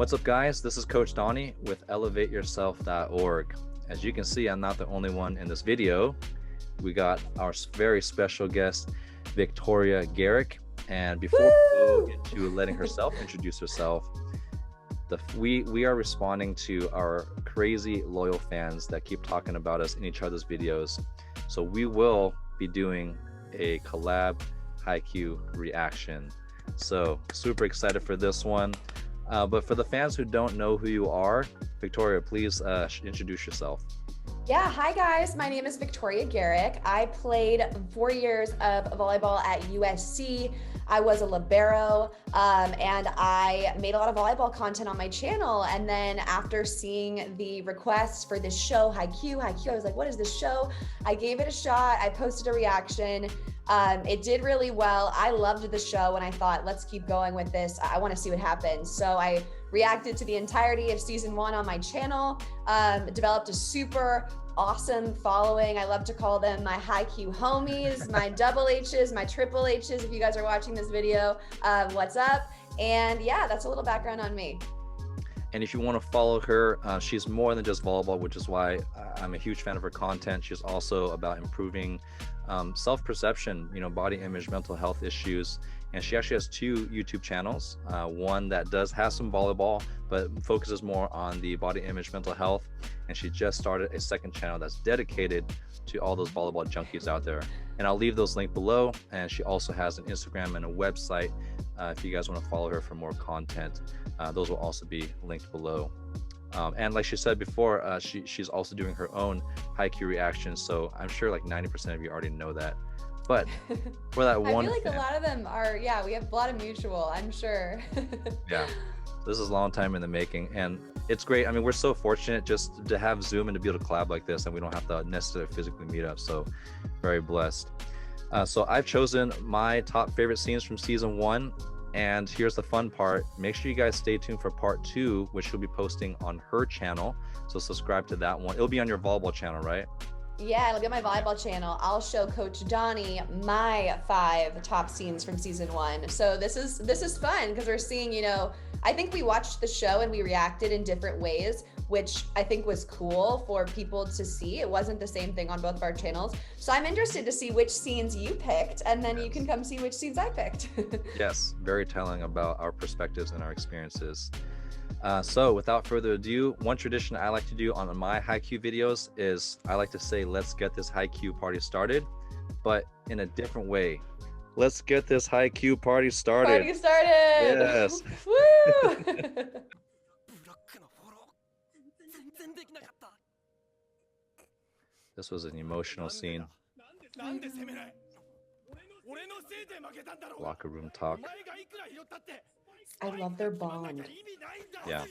What's up, guys? This is Coach Donny with ElevateYourself.org. As you can see, I'm not the only one in this video. We got our very special guest, Victoria Garrick. And before we go into letting herself introduce herself, we are responding to our crazy loyal fans that keep talking about us in each other's videos. So we will be doing a collab Haikyuu reaction. So super excited for this one. But for the fans who don't know who you are, Victoria, please introduce yourself. Yeah, hi guys. My name is Victoria Garrick. I played 4 years of volleyball at USC. I was a libero, and I made a lot of volleyball content on my channel. And then after seeing the requests for this show, Haikyuu, I was like, what is this show? I gave it a shot. I posted a reaction. It did really well. I loved the show and I thought, let's keep going with this. I want to see what happens. So I reacted to the entirety of season 1 on my channel, developed a super awesome following. I love to call them my Haikyuu homies, my double H's, my triple H's. If you guys are watching this video, what's up? And yeah, that's a little background on me. And if you want to follow her, she's more than just volleyball, which is why I'm a huge fan of her content. She's also about improving self-perception, body image, mental health issues. And she actually has 2 YouTube channels, one that has some volleyball, but focuses more on the body image, mental health. And she just started a second channel that's dedicated to all those volleyball junkies out there. And I'll leave those linked below. And she also has an Instagram and a website. If you guys want to follow her for more content, those will also be linked below. And like she said before, she's also doing her own Haikyuu reactions. So I'm sure like 90% of you already know that. But for that one, I feel like a lot of them are, yeah, we have a lot of mutual, I'm sure. Yeah, this is a long time in the making, and it's great. I mean, we're so fortunate just to have Zoom and to be able to collab like this, and we don't have to necessarily physically meet up. So very blessed. So I've chosen my top favorite scenes from season 1. And here's the fun part. Make sure you guys stay tuned for part 2, which she'll be posting on her channel. So subscribe to that one. It'll be on your volleyball channel, right? Yeah, it'll be on my volleyball channel. I'll show Coach Donny my 5 top scenes from season 1. So this is fun because we're seeing, I think we watched the show and we reacted in different ways, which I think was cool for people to see. It wasn't the same thing on both of our channels. So I'm interested to see which scenes you picked, and then you can come see which scenes I picked. Yes, very telling about our perspectives and our experiences. So without further ado, one tradition I like to do on my Haikyuu videos is I like to say, let's get this Haikyuu party started, but in a different way. Let's get this Haikyuu party started. Party started! Yes. Woo! This was an emotional scene. Locker room talk. I love their bond. Yeah.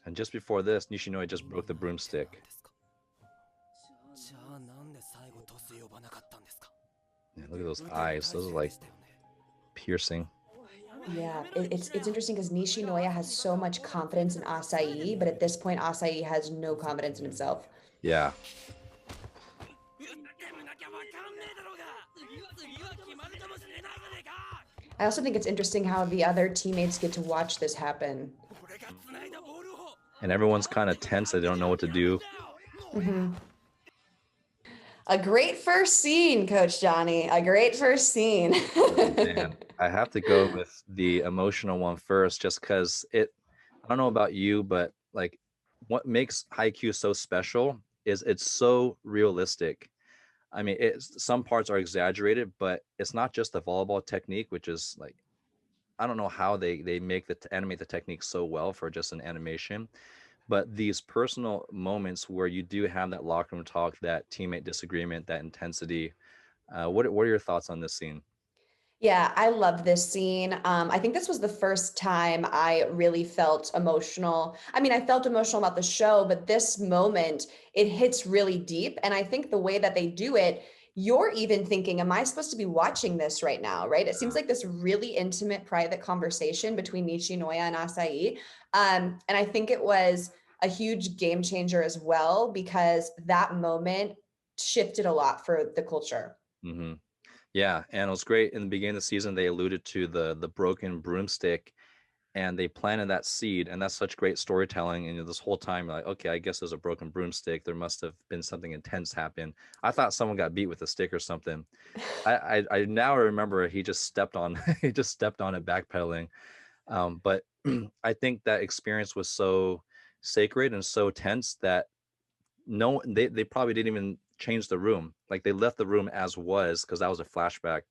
And just before this, Nishinoya just broke the broomstick. Yeah, look at those eyes. Those are like piercing. Yeah, it's interesting because Nishinoya has so much confidence in Asahi, but at this point, Asahi has no confidence in himself. Yeah. I also think it's interesting how the other teammates get to watch this happen. And everyone's kind of tense. They don't know what to do. Mm-hmm. A great first scene, Coach Johnny. A great first scene. Man, I have to go with the emotional one first, just because I don't know about you, but like what makes Haikyuu so special is it's so realistic. I mean, some parts are exaggerated, but it's not just the volleyball technique, which is like, I don't know how they animate the technique so well for just an animation, but these personal moments where you do have that locker room talk, that teammate disagreement, that intensity. What are your thoughts on this scene? Yeah, I love this scene. I think this was the first time I really felt emotional. I mean, I felt emotional about the show, but this moment, it hits really deep. And I think the way that they do it, you're even thinking, am I supposed to be watching this right now, right? It seems like this really intimate, private conversation between Nishinoya and Asahi. And I think it was a huge game changer as well, because that moment shifted a lot for the culture. Mm-hmm. Yeah, and it was great in the beginning of the season. They alluded to the broken broomstick, and they planted that seed, and that's such great storytelling. And this whole time, you're like, okay, I guess there's a broken broomstick. There must have been something intense happen. I thought someone got beat with a stick or something. I now remember he just stepped on he just stepped on it backpedaling. But I think that experience was so sacred and so tense that no, they probably didn't even change the room. Like they left the room as was because that was a flashback.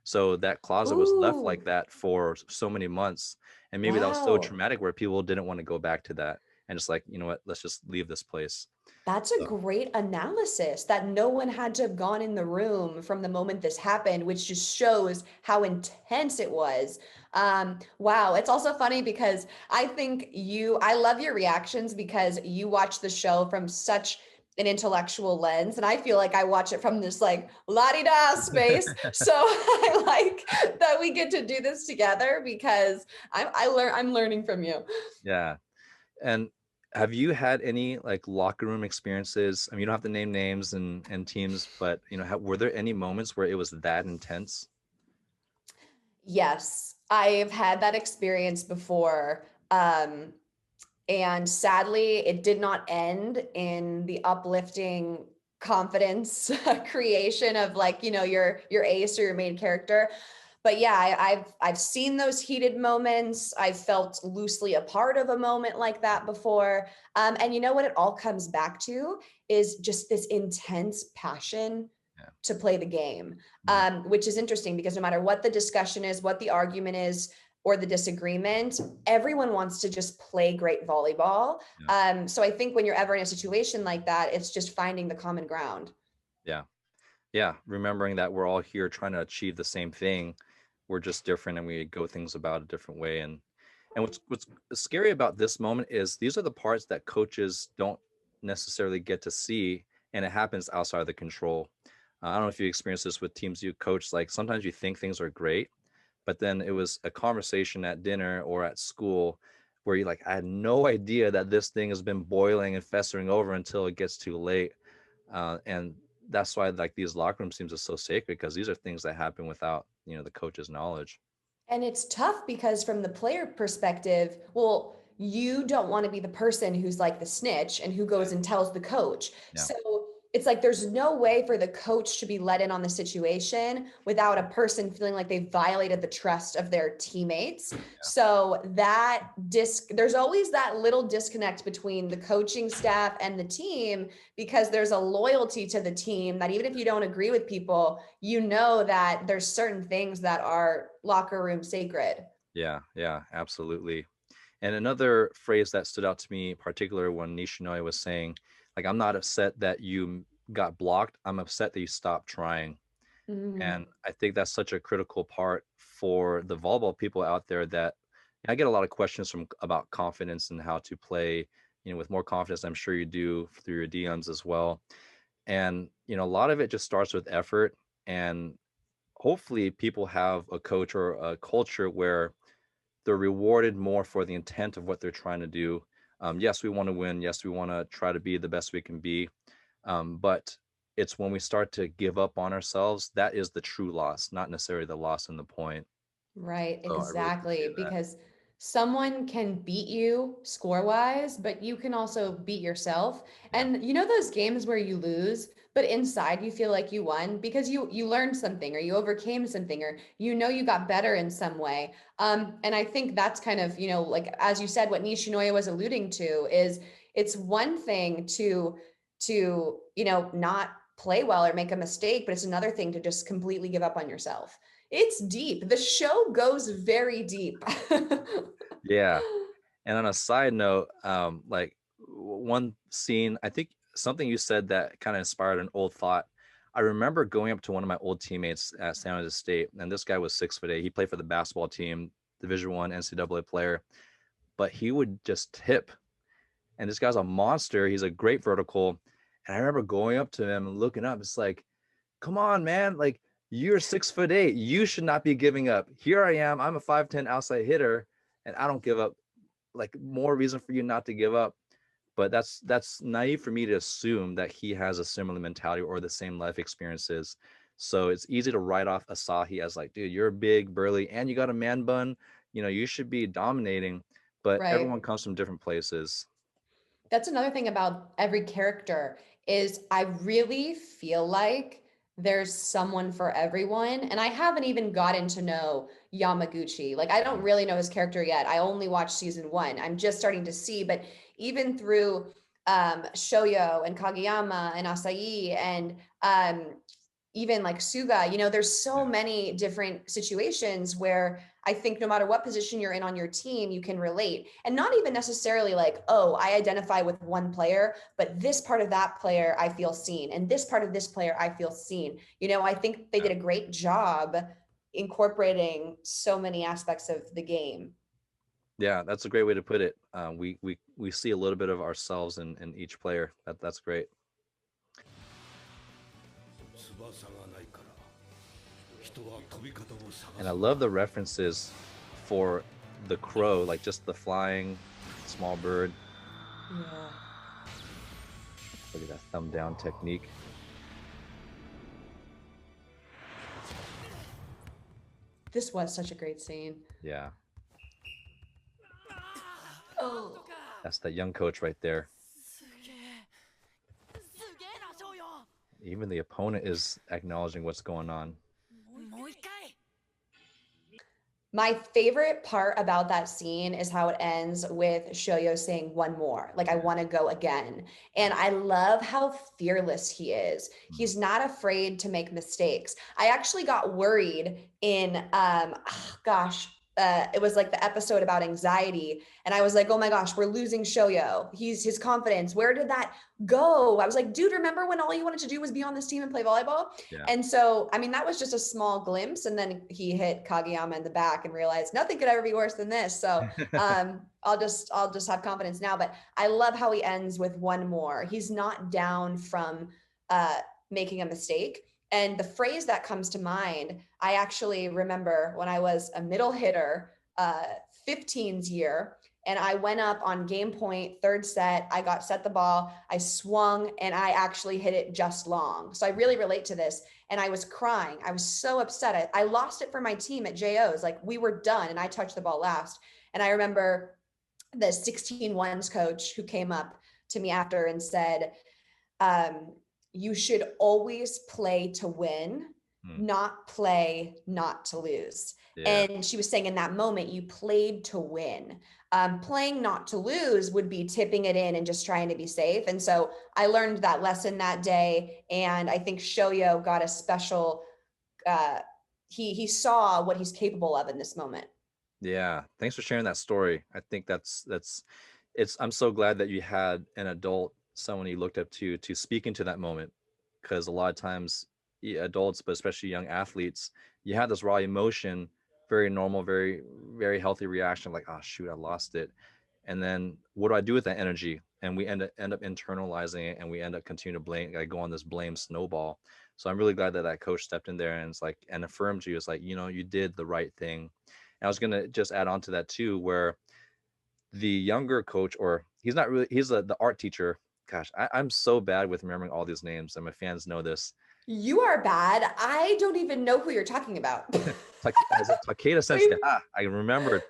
So that closet was left like Ooh, that for so many months. And maybe that was so wow. traumatic where people didn't want to go back to that and just like, you know what, let's just leave this place. That's a So great analysis that no one had to have gone in the room from the moment this happened, which just shows how intense it was. Wow. It's also funny because I love your reactions because you watch the show from such an intellectual lens. And I feel like I watch it from this like la-di-da space. So I like that we get to do this together because I'm learning from you. yeah. And have you had any like locker room experiences? I mean, you don't have to name names and teams, but you know, were there any moments where it was that intense? Yes, I've had that experience before. And sadly, it did not end in the uplifting confidence creation of like, your ace or your main character. But yeah, I've seen those heated moments. I've felt loosely a part of a moment like that before. And you know what it all comes back to is just this intense passion Yeah. to play the game, Mhm. which is interesting because no matter what the discussion is, what the argument is, or the disagreement, everyone wants to just play great volleyball. Yeah. So I think when you're ever in a situation like that, it's just finding the common ground. Yeah. Yeah, remembering that we're all here trying to achieve the same thing. We're just different and we go things about a different way. And what's scary about this moment is these are the parts that coaches don't necessarily get to see, and it happens outside of the control. I don't know if you experience this with teams you coach. Like sometimes you think things are great, but then it was a conversation at dinner or at school where you're like, I had no idea that this thing has been boiling and festering over until it gets too late. And that's why like these locker room teams are so sacred because these are things that happen without, you know, the coach's knowledge. And it's tough because from the player perspective, well, you don't want to be the person who's like the snitch and who goes and tells the coach. Yeah. So it's like there's no way for the coach to be let in on the situation without a person feeling like they violated the trust of their teammates. Yeah. So there's always that little disconnect between the coaching staff and the team because there's a loyalty to the team that even if you don't agree with people, you know that there's certain things that are locker room sacred. Yeah. Yeah. Absolutely. And another phrase that stood out to me, particularly when Nishinoya was saying, like, I'm not upset that you got blocked. I'm upset that you stopped trying. Mm, And I think that's such a critical part for the volleyball people out there that I get a lot of questions from about confidence and how to play, you know, with more confidence. I'm sure you do through your DMs as well. And, you know, a lot of it just starts with effort. And hopefully people have a coach or a culture where they're rewarded more for the intent of what they're trying to do. Yes, we want to win. Yes, we want to try to be the best we can be. But it's when we start to give up on ourselves that is the true loss, not necessarily the loss in the point. right, So I really exactly. appreciate that. Because someone can beat you score wise, but you can also beat yourself. Yeah, And you know those games where you lose, but inside you feel like you won because you learned something or you overcame something or you got better in some way. And I think that's kind of, like as you said, what Nishinoya was alluding to is it's one thing to not play well or make a mistake, but it's another thing to just completely give up on yourself. It's deep. The show goes very deep. yeah. And on a side note, like one scene, I think something you said that kind of inspired an old thought. I remember going up to one of my old teammates at San Jose State, and this guy was 6'8". He played for the basketball team, Division I NCAA player, but he would just tip. And this guy's a monster. He's a great vertical. And I remember going up to him and looking up. It's like, come on, man. Like, you're 6'8". You should not be giving up. Here I am. I'm a 5'10" outside hitter, and I don't give up. Like, more reason for you not to give up. But that's naive for me to assume that he has a similar mentality or the same life experiences. So it's easy to write off Asahi as like, dude, you're big, burly, and you got a man bun. You know, you should be dominating. But everyone Right. comes from different places. That's another thing about every character is I really feel like there's someone for everyone. And I haven't even gotten to know Yamaguchi. Like I don't really know his character yet. I only watched season one. I'm just starting to see, but even through Shoyo and Kageyama and Asai and even like Suga, there's so Yeah. many different situations where I think no matter what position you're in on your team, you can relate. And not even necessarily like, oh, I identify with one player, but this part of that player I feel seen. And this part of this player I feel seen. I think they Yeah. did a great job incorporating so many aspects of the game. Yeah, that's a great way to put it. We see a little bit of ourselves in each player. That's great. And I love the references for the crow, like just the flying small bird. Yeah. Look at that thumb down technique. This was such a great scene. Yeah, Oh. that's that young coach right there. Even the opponent is acknowledging what's going on. My favorite part about that scene is how it ends with Shoyo saying one more, like, I Yeah. want to go again. And I love how fearless he is. Mm. He's not afraid to make mistakes. I actually got worried in, gosh, it was like the episode about anxiety. And I was like, oh my gosh, we're losing Shoyo. His confidence. Where did that go? I was like, dude, remember when all you wanted to do was be on this team and play volleyball? Yeah. And so, I mean, that was just a small glimpse. And then he hit Kageyama in the back and realized nothing could ever be worse than this. So I'll just have confidence now. But I love how he ends with one more. He's not down from making a mistake. And the phrase that comes to mind, I actually remember when I was a middle hitter, 15's year, and I went up on game point, third set. I got set the ball, I swung, and I actually hit it just long. So I really relate to this. And I was crying. I was so upset. I lost it for my team at JO's. Like we were done, and I touched the ball last. And I remember the 16 ones coach who came up to me after and said, you should always play to win, Mm. not play not to lose. Yeah. And she was saying in that moment, you played to win. Playing not to lose would be tipping it in and just trying to be safe. And so I learned that lesson that day. And I think Shoyo got a special, he saw what he's capable of in this moment. Yeah. Thanks for sharing that story. I think it's I'm so glad that you had an adult, someone you looked up to speak into that moment. Because a lot of times adults, but especially young athletes, you have this raw emotion, very normal, very, very healthy reaction, like, oh shoot, I lost it. And then what do I do with that energy? And we end up internalizing it, and we end up continuing to blame, like go on this blame snowball. So I'm really glad that that coach stepped in there and it's like and affirmed you. It's like, you did the right thing. And I was gonna just add on to that too, where the younger coach, or he's not really, he's the art teacher. Gosh, I'm so bad with remembering all these names, and my fans know this. You are bad. I don't even know who you're talking about. Is it Takeda Wait, Sensei? I remembered.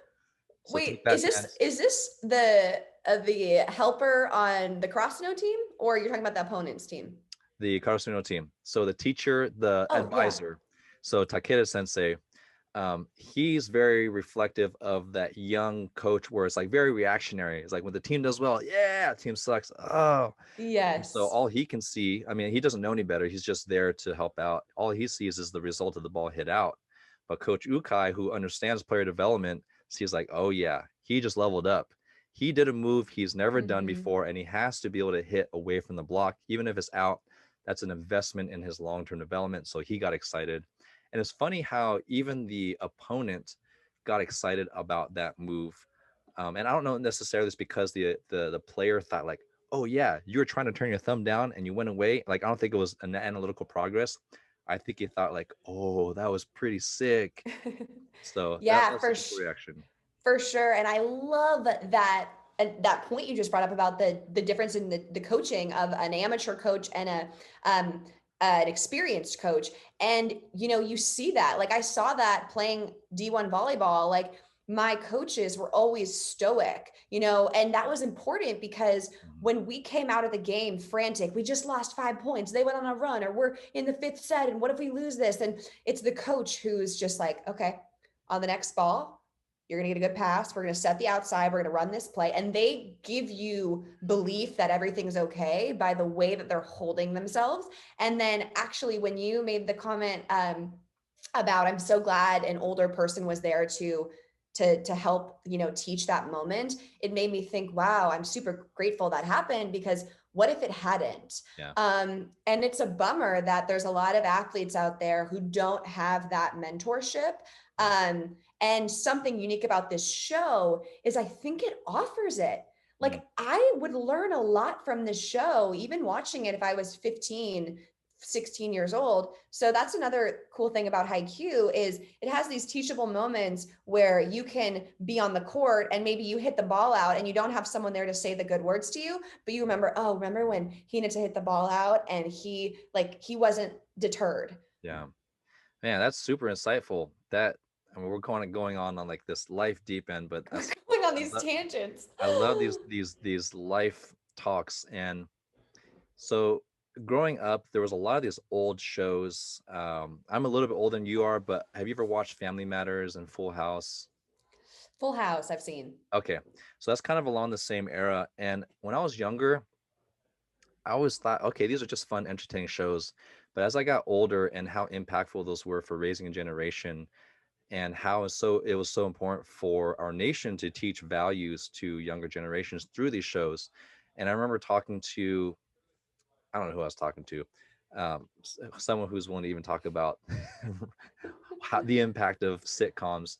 So take wait, that, is this fans. is this the helper on the Crossno team, or you're talking about the opponent's team? The Karasuno team. So the teacher, the Oh yeah. advisor. So Takeda Sensei, he's very reflective of that young coach, where it's like very reactionary. It's like when the team does well, yeah, team sucks. Oh, and so Yes. all he can see, I mean, he doesn't know any better. He's just there to help out. All he sees is the result of the ball hit out. But Coach Ukai, who understands player development, sees like, oh yeah, he just leveled up. He did a move he's never done Mhm. before, and he has to be able to hit away from the block, even if it's out. That's an investment in his long-term development. So he got excited. And it's funny how even the opponent got excited about that move. And I don't know necessarily it's because the player thought like, oh yeah, you were trying to turn your thumb down and you went away. Like I don't think it was an analytical progress. I think he thought like, oh, that was pretty sick. So that Yeah, was such a cool reaction. for sure. And I love that that point you just brought up about the difference in the coaching of an amateur coach and a an experienced coach. And, you see that. Like I saw that playing D1 volleyball, like my coaches were always stoic, and that was important because Mhm. when we came out of the game frantic, we just lost 5 points, they went on a run, or we're in the fifth set, and what if we lose this? And it's the coach who's just like, okay, on the next ball, you're going to get a good pass. We're going to set the outside. We're going to run this play. And they give you belief that everything's okay by the way that they're holding themselves. And then actually, when you made the comment about, I'm so glad an older person was there to help, teach that moment, it made me think, wow, I'm super grateful that happened, because what if it hadn't? Yeah. And it's a bummer that there's a lot of athletes out there who don't have that mentorship. Yeah. And something unique about this show is I think it offers it. Mm. Like I would learn a lot from this show, even watching it if I was 15, 16 years old. So that's another cool thing about Haikyuu is it has these teachable moments where you can be on the court and maybe you hit the ball out and you don't have someone there to say the good words to you, but you remember, oh, remember when he needed to hit the ball out and he wasn't deterred. Yeah. Man, that's super insightful. That, I mean, we're kind of going on like this life deep end, but We're that's going on I these love, tangents. I love these life talks. And so growing up, there was a lot of these old shows. I'm a little bit older than you are, but have you ever watched Family Matters and Full House? Full House, I've seen. Okay, so that's kind of along the same era. And when I was younger, I always thought, okay, these are just fun, entertaining shows. But as I got older and how impactful those were for raising a generation, and how it was so important for our nation to teach values to younger generations through these shows. And I remember talking to, I don't know who I was talking to, someone who's willing to even talk about the impact of sitcoms,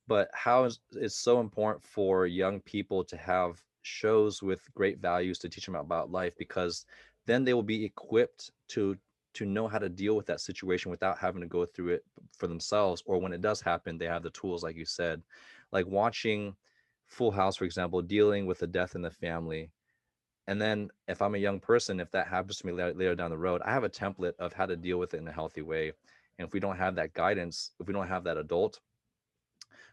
but how it's so important for young people to have shows with great values to teach them about life, because then they will be equipped to know how to deal with that situation without having to go through it for themselves, or when it does happen they have the tools, like you said, like watching Full House, for example, dealing with a death in the family. And then if I'm a young person, if that happens to me later down the road, I have a template of how to deal with it in a healthy way. And if we don't have that guidance, if we don't have that adult,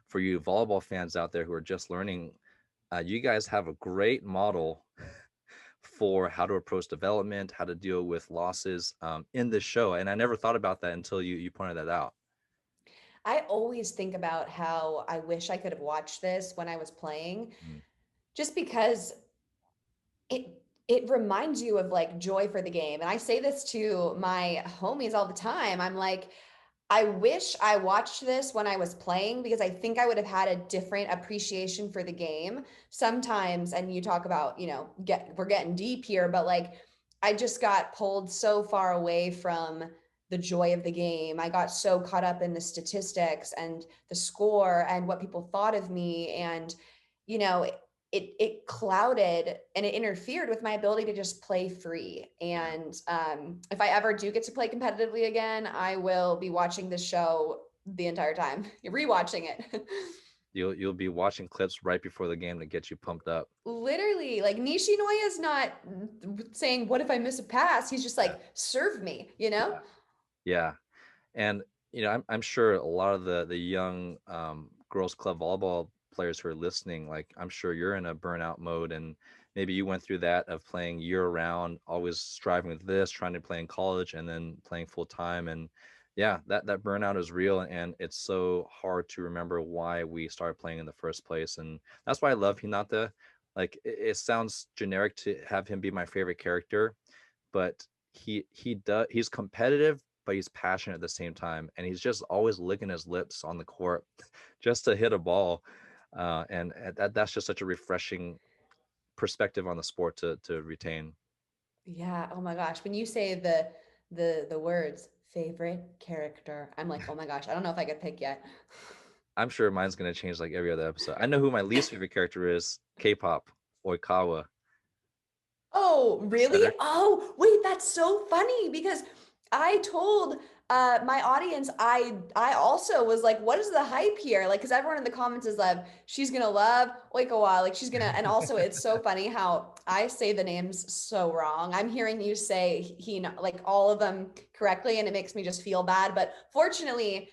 for you volleyball fans out there who are just learning, you guys have a great model for how to approach development, how to deal with losses in this show. And I never thought about that until you pointed that out. I always think about how I wish I could have watched this when I was playing, Mm. just because it reminds you of like joy for the game. And I say this to my homies all the time. I'm like, I wish I watched this when I was playing, because I think I would have had a different appreciation for the game sometimes. And you talk about, we're getting deep here, but like I just got pulled so far away from the joy of the game. I got so caught up in the statistics and the score and what people thought of me. And, you know, it clouded and it interfered with my ability to just play free. Yeah. And if I ever do get to play competitively again, I will be watching this show the entire time, rewatching it. You'll be watching clips right before the game to get you pumped up. Literally, like Nishinoya is not saying, "What if I miss a pass?" He's just Yeah. like, "Serve me," you know? Yeah. Yeah. And I'm sure a lot of the young girls club volleyball players who are listening, like I'm sure you're in a burnout mode, and maybe you went through that of playing year round, always striving with this, trying to play in college and then playing full time. And yeah, that burnout is real, and it's so hard to remember why we started playing in the first place. And that's why I love Hinata. Like it sounds generic to have him be my favorite character, but he's competitive, but he's passionate at the same time, and he's just always licking his lips on the court just to hit a ball. And that's just such a refreshing perspective on the sport to retain. Yeah. Oh my gosh. When you say the words favorite character, I'm like, oh my gosh, I don't know if I could pick yet. I'm sure mine's gonna change like every other episode. I know who my least favorite character is: K-pop, Oikawa. Oh, really? Better. Oh, wait, that's so funny because I told My audience, I also was like, what is the hype here? Like, because everyone in the comments is like, she's gonna love Oikawa, like she's gonna, and also it's so funny how I say the names so wrong. I'm hearing you say like all of them correctly, and it makes me just feel bad. But fortunately,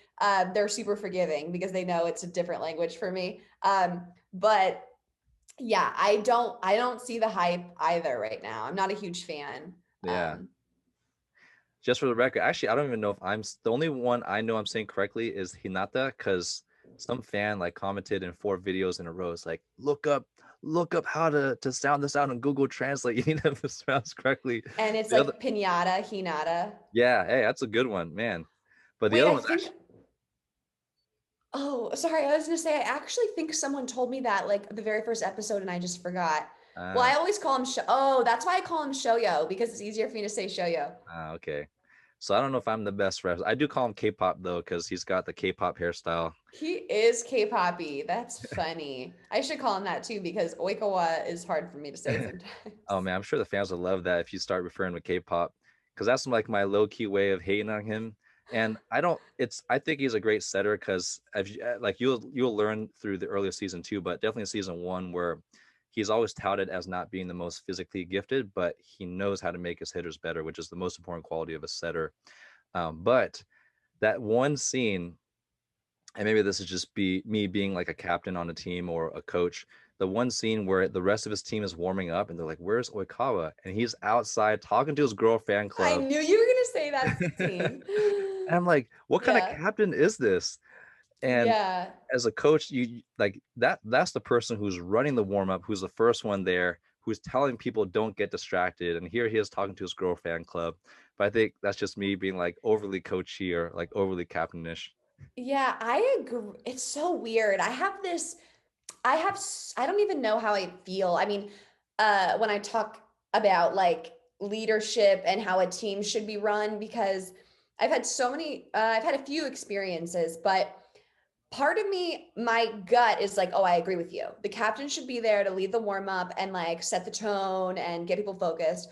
they're super forgiving because they know it's a different language for me. But yeah, I don't see the hype either right now. I'm not a huge fan. Yeah. Just for the record, actually, I don't even know if the only one I know I'm saying correctly is Hinata, because some fan like commented in 4 videos in a row. It's like, look up how to sound this out on Google Translate. You need to pronounce correctly. And it's The other, like Pinata, Hinata. yeah, hey, that's a good one, man. But the Wait, other I one's think, actually, oh, sorry. I was going to say, I actually think someone told me that like the very first episode and I just forgot. Well, I always call him, oh, that's why I call him Shoyo because it's easier for me to say Shoyo. okay. So I don't know if I'm the best reference. I do call him K-pop though, because he's got the K-pop hairstyle. He is K-poppy. That's funny. I should call him that too because Oikawa is hard for me to say sometimes. Oh man, I'm sure the fans would love that if you start referring to K-pop, because that's like my low-key way of hating on him. And I think he's a great setter because like you'll learn through the earlier season too, but definitely in season 1 where he's always touted as not being the most physically gifted, but he knows how to make his hitters better, which is the most important quality of a setter. But that one scene, and maybe this is just me being like a captain on a team or a coach, the one scene where the rest of his team is warming up and they're like, where's Oikawa? And he's outside talking to his girl fan I club. knew you were going to say that scene. And I'm like, what kind of Yeah. captain is this? And Yeah. as a coach, you like that's the person who's running the warm-up, who's the first one there, who's telling people don't get distracted. And here he is talking to his girl fan club. But I think that's just me being like overly coachy or like overly captainish. Yeah, I agree. It's so weird. I don't even know how I feel. I mean, when I talk about like leadership and how a team should be run, because I've had a few experiences, but part of me, my gut is like, oh, I agree with you. The captain should be there to lead the warm up and like set the tone and get people focused.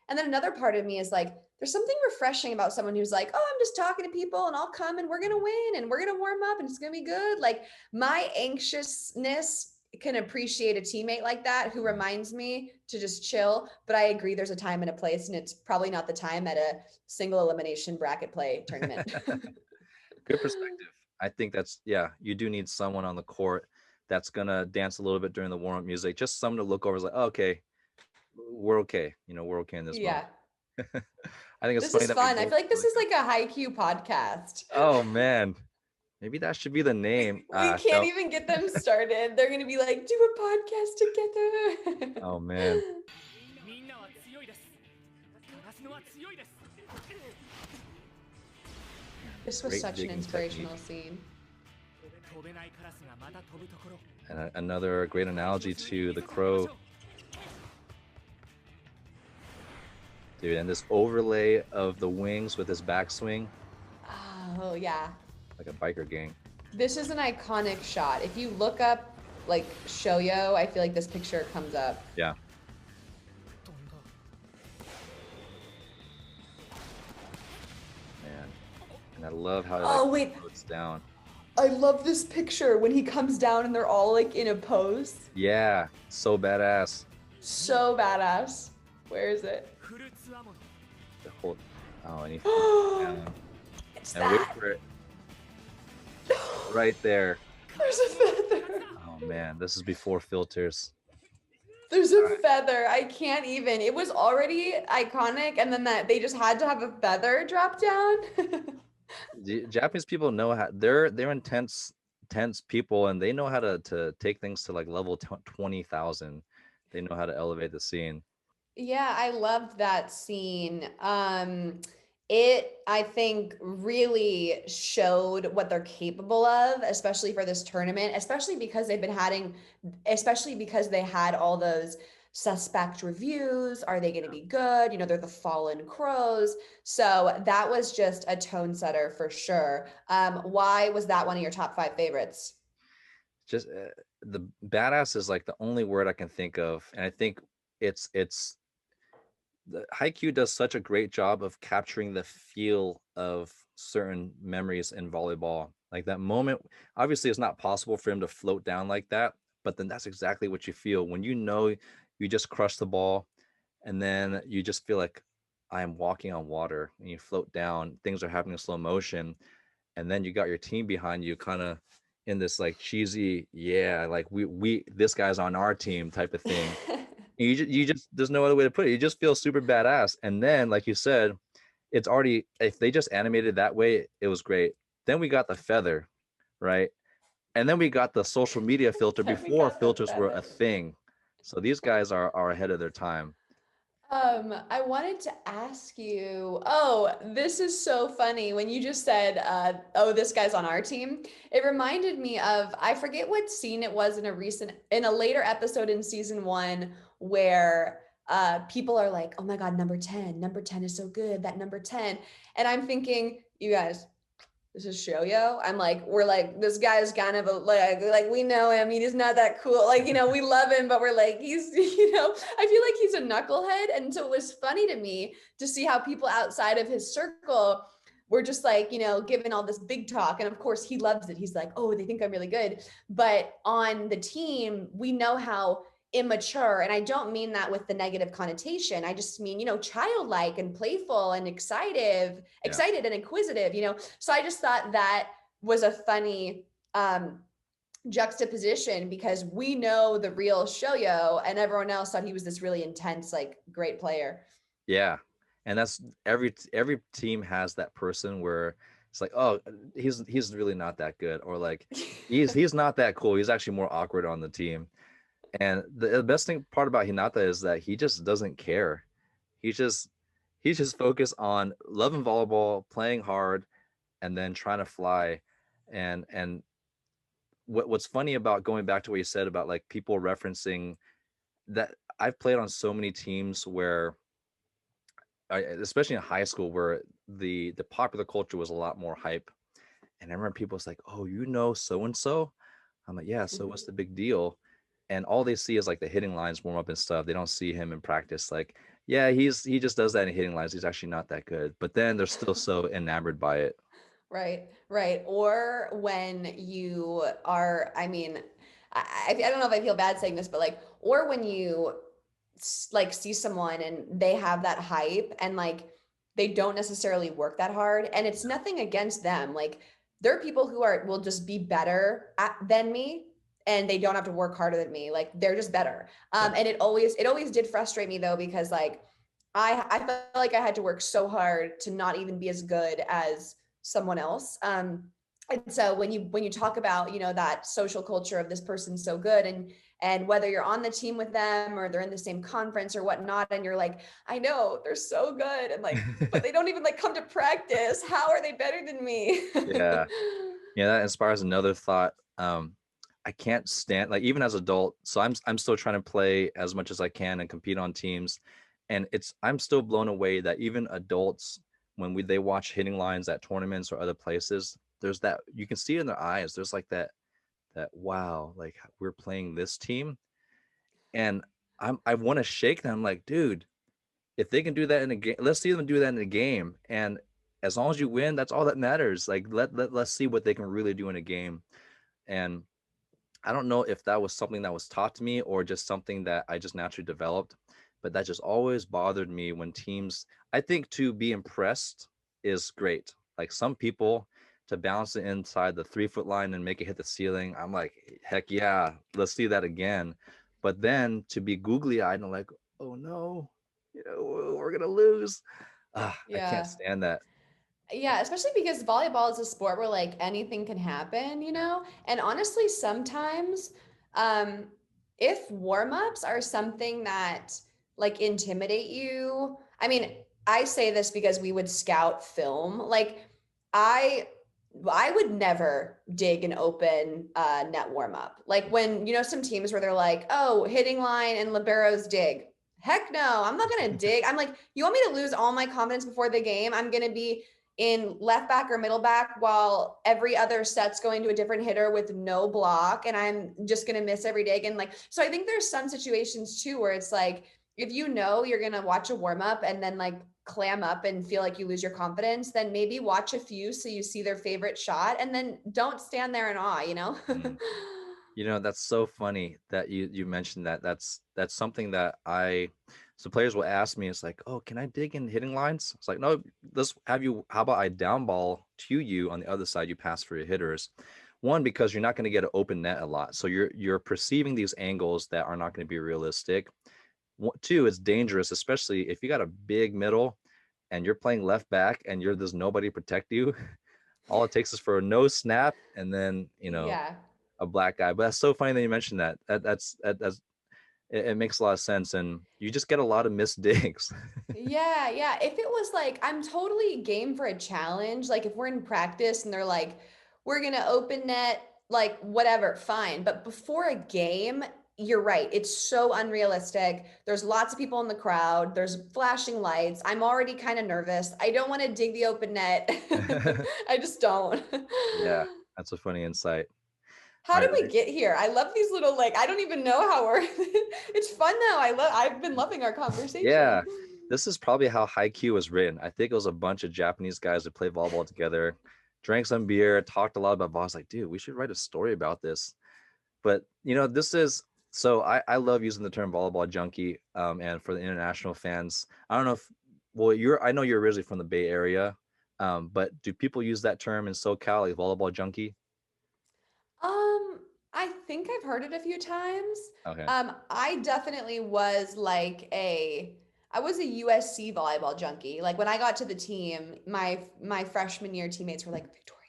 And then another part of me is like, there's something refreshing about someone who's like, oh, I'm just talking to people and I'll come and we're going to win and we're going to warm up and it's going to be good. Like my anxiousness can appreciate a teammate like that who reminds me to just chill. But I agree there's a time and a place, and it's probably not the time at a single elimination bracket play tournament. Good perspective. I think that's, yeah, you do need someone on the court that's gonna dance a little bit during the warm-up music. Just someone to look over is like, oh, okay, we're okay. We're okay in this moment. Yeah. I think it's This funny is that we fun. I both feel like this really is like a Haikyuu podcast. oh man. Maybe that should be the name. We can't No. even get them started. They're going to be like, do a podcast together. Oh man. This was Great such an digging inspirational technique. scene. And another great analogy to the crow. Dude, and this overlay of the wings with his backswing, Oh, yeah. like a biker gang. This is an iconic shot. If you look up like Shoyo, I feel like this picture comes up. Yeah. Man. And I love how Oh, like wait. floats down. I love this picture when he comes down and they're all like in a pose. Yeah, so badass. So badass. Where is it? The whole and he floats down. It's And wait that. for it. Right there. There's a feather. Oh man, this is before filters. There's a feather. I can't even. It was already iconic, and then that they just had to have a feather drop down. Japanese people know how they're intense people, and they know how to take things to like level 20,000. They know how to elevate the scene. Yeah, I loved that scene. It, I think, really showed what they're capable of, especially for this tournament, especially because they had all those suspect reviews. Are they going to be good? They're the fallen crows. So that was just a tone setter for sure. Why was that one of your top 5 favorites? Just the badass is like the only word I can think of, and I think it's the Haikyuu does such a great job of capturing the feel of certain memories in volleyball. Like that moment, obviously it's not possible for him to float down like that, but then that's exactly what you feel when you know you just crush the ball and then you just feel like I am walking on water and you float down, things are happening in slow motion, and then you got your team behind you kind of in this like cheesy, yeah, like we this guy's on our team type of thing. And you just there's no other way to put it. You just feel super badass. And then, like you said, it's already if they just animated that way, it was great. Then we got the feather, right? And then we got the social media filter Then we before got the filters were feather. a thing. So these guys are ahead of their time. I wanted to ask you, oh, this is so funny. When you just said, oh, this guy's on our team, it reminded me of, I forget what scene it was in a later episode in season one where people are like, oh my God, number 10 is so good, that number 10. And I'm thinking, you guys, this is Shoyo. I'm like, we're like, this guy's kind of a like we know him. He's not that cool. Like, we love him, but we're like, he's, I feel like he's a knucklehead. And so it was funny to me to see how people outside of his circle were just like, giving all this big talk. And of course he loves it. He's like, oh, they think I'm really good. But on the team, we know how immature, and I don't mean that with the negative connotation. I just mean, childlike and playful and Yeah. excited and inquisitive, so I just thought that was a funny juxtaposition, because we know the real Shoyo and everyone else thought he was this really intense, like great player. Yeah. And that's every team has that person where it's like, oh, he's really not that good, or like he's not that cool. He's actually more awkward on the team. And the best thing part about Hinata is that he just doesn't care. He just he's just focused on loving volleyball, playing hard, and then trying to fly. And what's funny about going back to what you said about like people referencing that, I've played on so many teams where especially in high school where the popular culture was a lot more hype. And I remember people was like, oh, so and so. I'm like, yeah, so what's the big deal? And all they see is like the hitting lines warm up and stuff. They don't see him in practice. Like, yeah, he just does that in hitting lines. He's actually not that good. But then they're still so enamored by it. Right, right. Or when you are, I mean, I don't know if I feel bad saying this, but like, or when you like see someone and they have that hype and like they don't necessarily work that hard, and it's nothing against them. Like there are people who will just be better than me, and they don't have to work harder than me. Like they're just better. Yeah. And it always did frustrate me though, because like I felt like I had to work so hard to not even be as good as someone else. And so when you talk about, that social culture of this person's so good, and whether you're on the team with them or they're in the same conference or whatnot, and you're like, I know they're so good, and like, but they don't even like come to practice. How are they better than me? Yeah. Yeah, that inspires another thought. I can't stand like even as adult, so I'm still trying to play as much as I can and compete on teams. And I'm still blown away that even adults, when they watch hitting lines at tournaments or other places, there's that you can see it in their eyes. There's like that wow, like we're playing this team. And I want to shake them like, dude, if they can do that in a game, let's see them do that in a game. And as long as you win, that's all that matters. Like let's see what they can really do in a game. And I don't know if that was something that was taught to me or just something that I just naturally developed, but that just always bothered me when teams, I think to be impressed is great. Like some people to bounce it inside the 3 foot line and make it hit the ceiling, I'm like, heck yeah, let's see that again. But then to be googly eyed and like, oh no, we're gonna lose. I can't Yeah. stand that. Yeah, especially because volleyball is a sport where like anything can happen, And honestly, sometimes um if warm-ups are something that like intimidate you, I mean, I say this because we would scout film. Like I I would never dig an open net warm-up. Like when, some teams where they're like, oh, hitting line and liberos dig. Heck no, I'm not gonna dig. I'm like, you want me to lose all my confidence before the game? I'm gonna be in left back or middle back while every other set's going to a different hitter with no block, and I'm just going to miss every dig. And like, so I think there's some situations too where it's like, if you're going to watch a warm up and then like clam up and feel like you lose your confidence, then maybe watch a few so you see their favorite shot, and then don't stand there in awe, you know? Mm. That's so funny that you mentioned that. That's something that so players will ask me, it's like, oh, can I dig in hitting lines? It's like, no, how about I down ball to you on the other side, you pass for your hitters. One, because you're not going to get an open net a lot. So you're perceiving these angles that are not going to be realistic. Two, it's dangerous, especially if you got a big middle and you're playing left back and there's nobody to protect you. All it takes is for a no snap and then, Yeah. a black guy. But that's so funny that you mentioned that. It makes a lot of sense, and you just get a lot of missed digs. Yeah, yeah. If it was like, I'm totally game for a challenge. Like if we're in practice and they're like, we're gonna open net, like whatever, fine. But before a game, you're right. It's so unrealistic. There's lots of people in the crowd. There's flashing lights. I'm already kind of nervous. I don't want to dig the open net. I just don't. Yeah, that's a funny insight. How All did right, we get here? I love these little like I don't even know how we're it's fun though. I've been loving our yeah, conversation. this is probably how Haikyuu was written. I think it was a bunch of Japanese guys that played volleyball together, drank some beer, talked a lot about volleyball. I was like, dude, we should write a story about this. But this is so I love using the term volleyball junkie. And for the international fans, I don't know if I know you're originally from the Bay Area, but do people use that term in SoCal, like volleyball junkie? Um, I think I've heard it a few times. Okay. I definitely was I was a USC volleyball junkie. Like when I got to the team, my freshman year teammates were like, Victoria,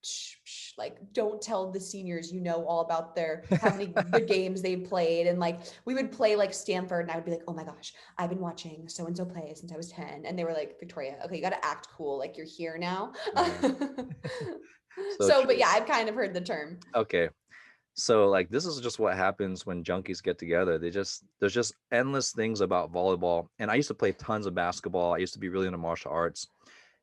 shh, shh, like don't tell the seniors you know all about how many the games they played. And like we would play like Stanford and I would be like, oh my gosh, I've been watching so and so play since I was 10. And they were like, Victoria, okay, you gotta act cool, like you're here now. Uh-huh. So So but true. yeah, I've kind of heard the term. Okay. So like this is just what happens when junkies get together. There's just endless things about volleyball. And I used to play tons of basketball. I used to be really into martial arts.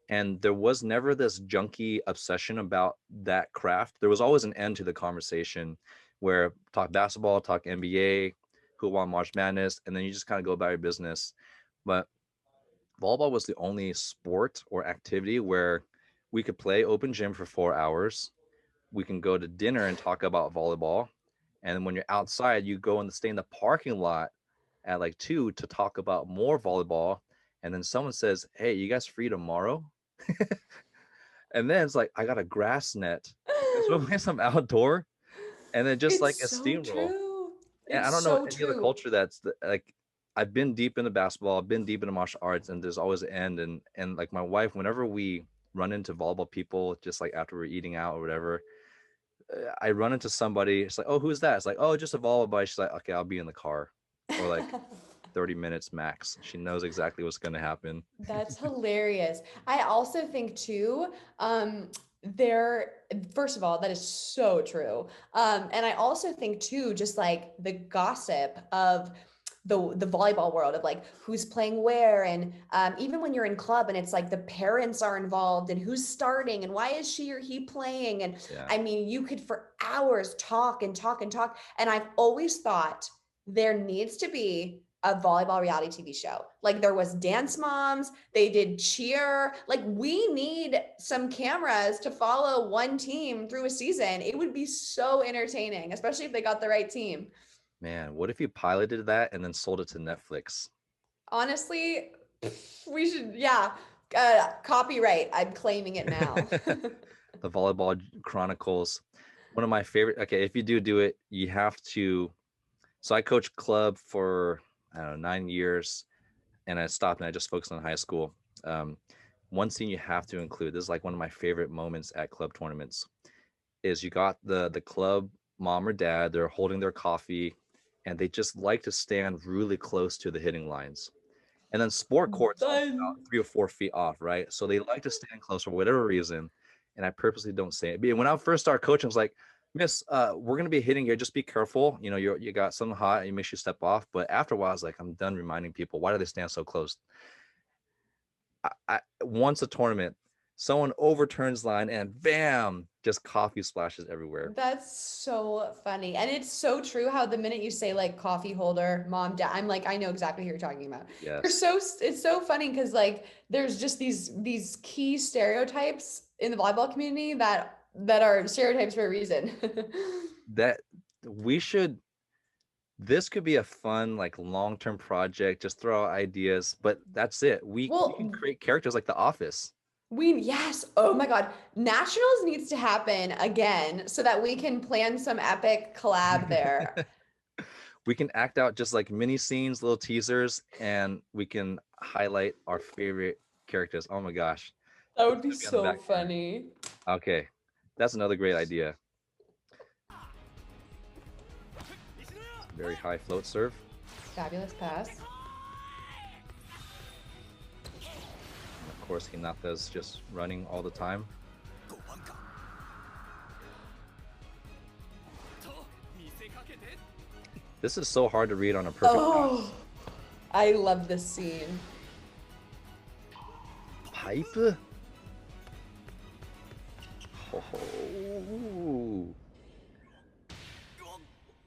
And there was never this junkie obsession about that craft. There was always an end to the conversation where talk basketball, talk NBA, who won March Madness, and then you just kind of go about your business. But volleyball was the only sport or activity where we could play open gym for 4 hours. We can go to dinner and talk about volleyball. And when you're outside, you go and stay in the parking lot at like 2 to talk about more volleyball. And then someone says, hey, you guys free tomorrow? And then it's like, I got a grass net. You guys want to play some outdoor? And then just It's like a so steamroll. true. And I It's don't know so any other true. culture like, I've been deep into basketball, I've been deep into martial arts, and there's always an end. And like my wife, whenever we run into volleyball people, just like after we're eating out or whatever, I run into somebody. It's like, oh, who's that? It's like, oh, just a volleyball buddy. She's like, okay, I'll be in the car for like 30 minutes max. She knows exactly what's going to happen. That's hilarious. I also think too, there, first of all, that is so true. And I also think too, just like the gossip of the volleyball world of like who's playing where, and even when you're in club and it's like the parents are involved and who's starting and why is she or he playing, and Yeah, I mean you could for hours talk and talk and talk. And I've always thought there needs to be a volleyball reality TV show. Like there was Dance Moms, they did Cheer. Like we need some cameras to follow one team through a season. It would be so entertaining, especially if they got the right team. man. What if you piloted that and then sold it to Netflix? Honestly, we should, yeah. Copyright. I'm claiming it now. The Volleyball Chronicles. One of my favorite. Okay, if you do it, you have to. So I coached club for I don't know 9 years, and I stopped and I just focused on high school. Um, One scene you have to include. This is like one of my favorite moments at club tournaments. Is you got the club mom or dad. They're holding their coffee, and they just like to stand really close to the hitting lines. And then sport court's only about Done. 3 or 4 feet off, right? So they like to stand close for whatever reason. And I purposely don't say it. But when I first started coaching, I was like, Miss, we're gonna be hitting here. Just be careful. You got something hot, and you make you step off. But after a while, I was like, I'm done reminding people. Why do they stand so close? Once a tournament, someone overturns line and bam, just coffee splashes everywhere. That's so funny. And it's so true how the minute you say like coffee holder, mom, dad, I'm like, I know exactly who you're talking about. They're Yes. so, it's so funny because like there's just these key stereotypes in the volleyball community that are stereotypes for a reason. That we should this could be a fun like long-term project, just throw out ideas, but that's it. We can Well, create characters like The Office. yes, oh my God. Nationals needs to happen again so that we can plan some epic collab there. We can act out just like mini scenes, little teasers, and we can highlight our favorite characters. Oh my gosh. That would This be could be on the so back burner. funny. Okay. That's another great idea. It's a very high float serve. Fabulous pass. And of course, Hinata's just running all the time. This is so hard to read on a perfect Oh, pass. I love this scene. Pipe? Oh.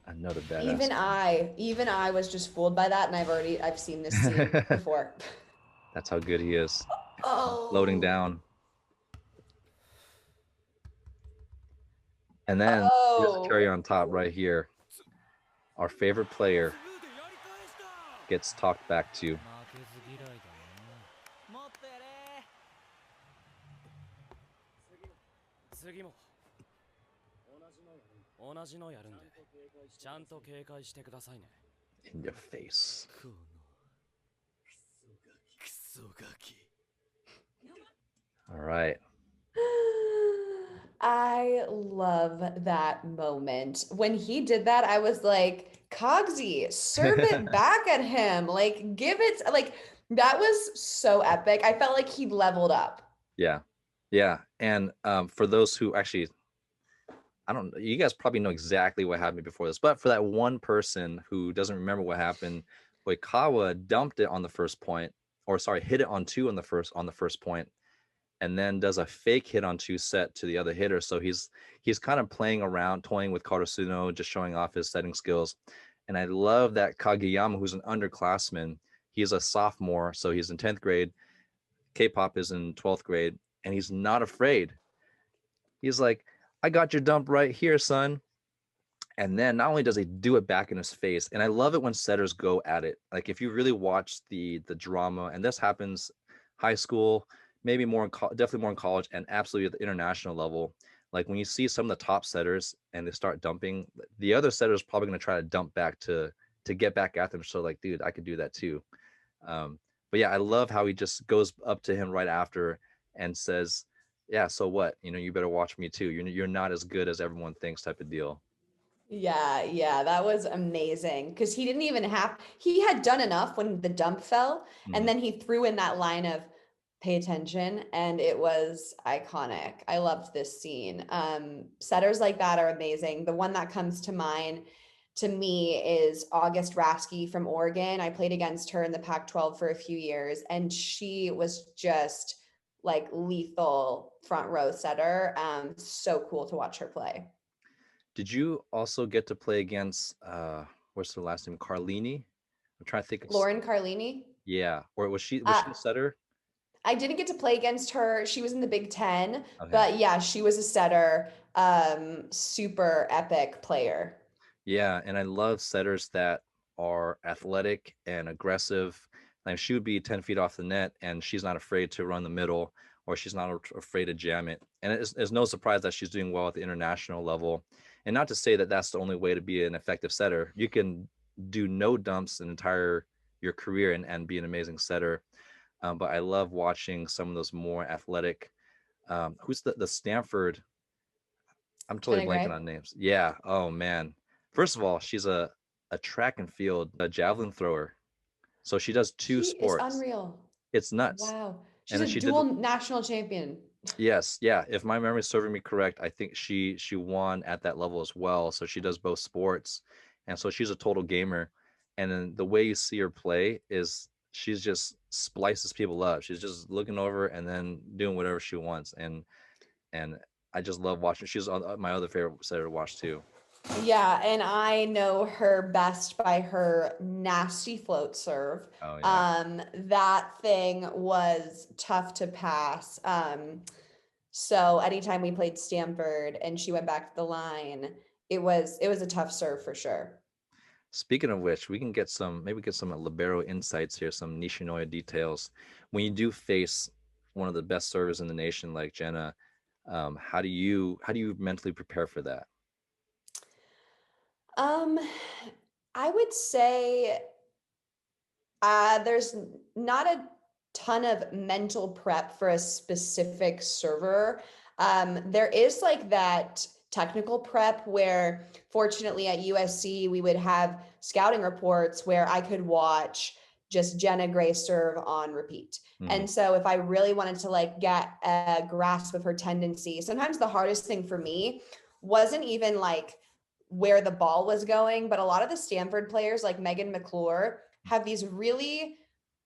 Another badass. Even I was just fooled by that, and I've seen this scene before. That's how good he is. Floating Oh, down. And then here's the cherry oh, on top right here. Our favorite player gets talked back to. In your face. All right. I love that moment. When he did that, I was like, Cogsy, serve it back at him. Like, give it, like, that was so epic. I felt like he leveled up. Yeah. Yeah. And for those who actually, I don't know, you guys probably know exactly what happened before this, but for that one person who doesn't remember what happened, Oikawa dumped it on the first point, or sorry, hit it on two on the first point, and then does a fake hit on two set to the other hitter. So he's kind of playing around, toying with Karasuno, just showing off his setting skills. And I love that Kageyama, who's an underclassman, he's a sophomore, so he's in 10th grade. K-pop is in 12th grade, and he's not afraid. He's like, I got your dump right here, son. And then not only does he do it back in his face, and I love it when setters go at it. Like if you really watch the drama, and this happens high school, maybe more definitely more in college, and absolutely at the international level. Like when you see some of the top setters and they start dumping, the other setter is probably going to try to dump back to get back at them. So like, dude, I could do that too. But yeah, I love how he just goes up to him right after and says, "Yeah, so what? You know, you better watch me too. You're not as good as everyone thinks," type of deal. Yeah, yeah, that was amazing because he didn't even have, he had done enough when the dump fell, and Mhm. then he threw in that line of pay attention, and it was iconic. I loved this scene. Setters like that are amazing. The one that comes to mind to me is August Rasky from Oregon. I played against her in the Pac-12 for a few years, and she was just like lethal front row setter. So cool to watch her play. Did you also get to play against what's her last name? Carlini? I'm trying to think of Lauren Carlini. yeah. Or was Uh, she a setter? I didn't get to play against her. She was in the Big Ten, Okay. but yeah, she was a setter. Super epic player. Yeah, and I love setters that are athletic and aggressive. Like she would be 10 feet off the net and she's not afraid to run the middle or she's not afraid to jam it. And it's no surprise that she's doing well at the international level. And not to say that that's the only way to be an effective setter. You can do no dumps an entire your career and be an amazing setter. But I love watching some of those more athletic. Who's the Stanford? I'm totally Jenna blanking Gray. on names. Yeah. Oh man. First of all, she's a track and field, a javelin thrower. So she does two She is sports. unreal. It's nuts. Wow. And She's then a she did dual national champion. yes, yeah. If my memory is serving me correct, I think she won at that level as well. So she does both sports. And so she's a total gamer. And then the way you see her play is she's just splices people up. She's just looking over and then doing whatever she wants. And I just love watching. She's on my other favorite setter to watch too. Yeah, and I know her best by her nasty float serve. Oh yeah. That thing was tough to pass. So anytime we played Stanford and she went back to the line, it was a tough serve for sure. Speaking of which, we can get some maybe get some libero insights here, some Nishinoya details. When you do face one of the best servers in the nation like Jenna, how do you mentally prepare for that? Um, I would say there's not a ton of mental prep for a specific server. There is like that technical prep where, fortunately, at USC, we would have scouting reports where I could watch just Jenna Gray serve on repeat. Mm-hmm. And so if I really wanted to like get a grasp of her tendency, sometimes the hardest thing for me wasn't even like where the ball was going, but a lot of the Stanford players like Megan McClure have these really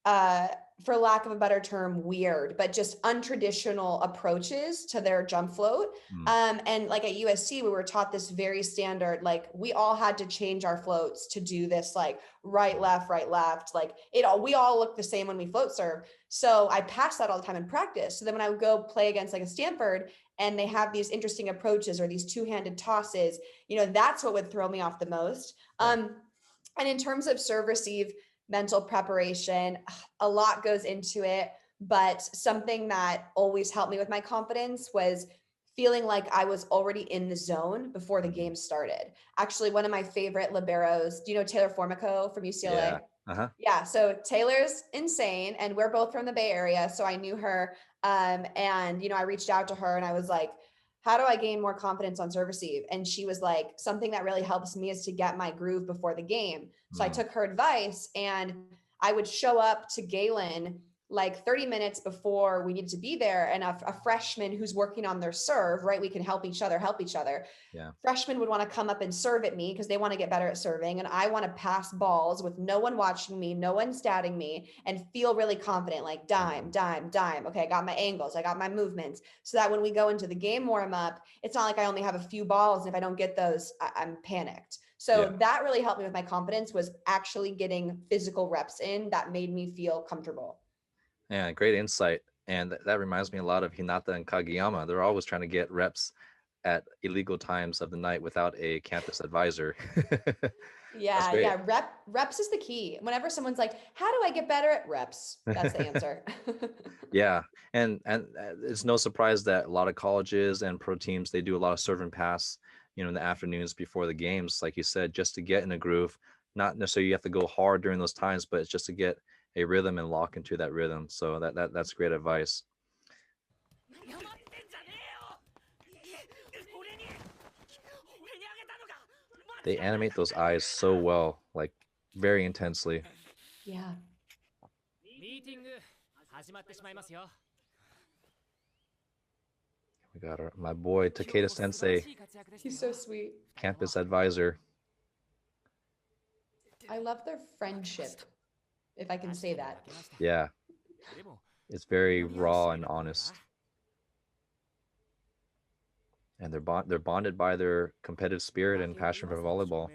uh for lack of a better term, weird, but just untraditional approaches to their jump float. And like at USC, we were taught this very standard, like we all had to change our floats to do this like right, left, like we all look the same when we float serve. So I passed that all the time in practice. So then when I would go play against like a Stanford and they have these interesting approaches or these two-handed tosses, that's what would throw me off the most. Yeah. And in terms of serve receive mental preparation, a lot goes into it. But something that always helped me with my confidence was feeling like I was already in the zone before the game started. Actually, one of my favorite liberos, do you know Taylor Formico from Yeah. UCLA? Uh-huh. Yeah, so Taylor's insane, and we're both from the Bay Area, so I knew her. And I reached out to her, and I was like, "How do I gain more confidence on serve receive?" And she was like, "Something that really helps me is to get my groove before the game." So I Mm. took her advice, and I would show up to Galen like 30 minutes before we needed to be there, and a freshman who's working on their serve, right? We can help each other. Yeah. Freshmen would want to come up and serve at me because they want to get better at serving. And I want to pass balls with no one watching me, no one statting me, and feel really confident, like dime, dime, dime. Okay, I got my angles, I got my movements. So that when we go into the game warm up, it's not like I only have a few balls. And if I don't get those, I'm panicked. Yeah. So that really helped me with my confidence, was actually getting physical reps in that made me feel comfortable. Yeah, great insight. And that reminds me a lot of Hinata and Kageyama. They're always trying to get reps at illegal times of the night without a campus advisor. That's Yeah, great. yeah. Reps is the key. Whenever someone's like, "How do I get better at reps?" That's the answer. Yeah, and it's no surprise that a lot of colleges and pro teams, they do a lot of serve and pass, in the afternoons before the games, like you said, just to get in a groove. Not necessarily you have to go hard during those times, but it's just to get a rhythm and lock into that rhythm. So that's great advice. They animate those eyes so well, like very intensely. Yeah. We got my boy Takeda Sensei, He's so sweet. campus advisor. I love their friendship, if I can say that. Yeah, it's very raw and honest. And they're bonded by their competitive spirit and passion for volleyball.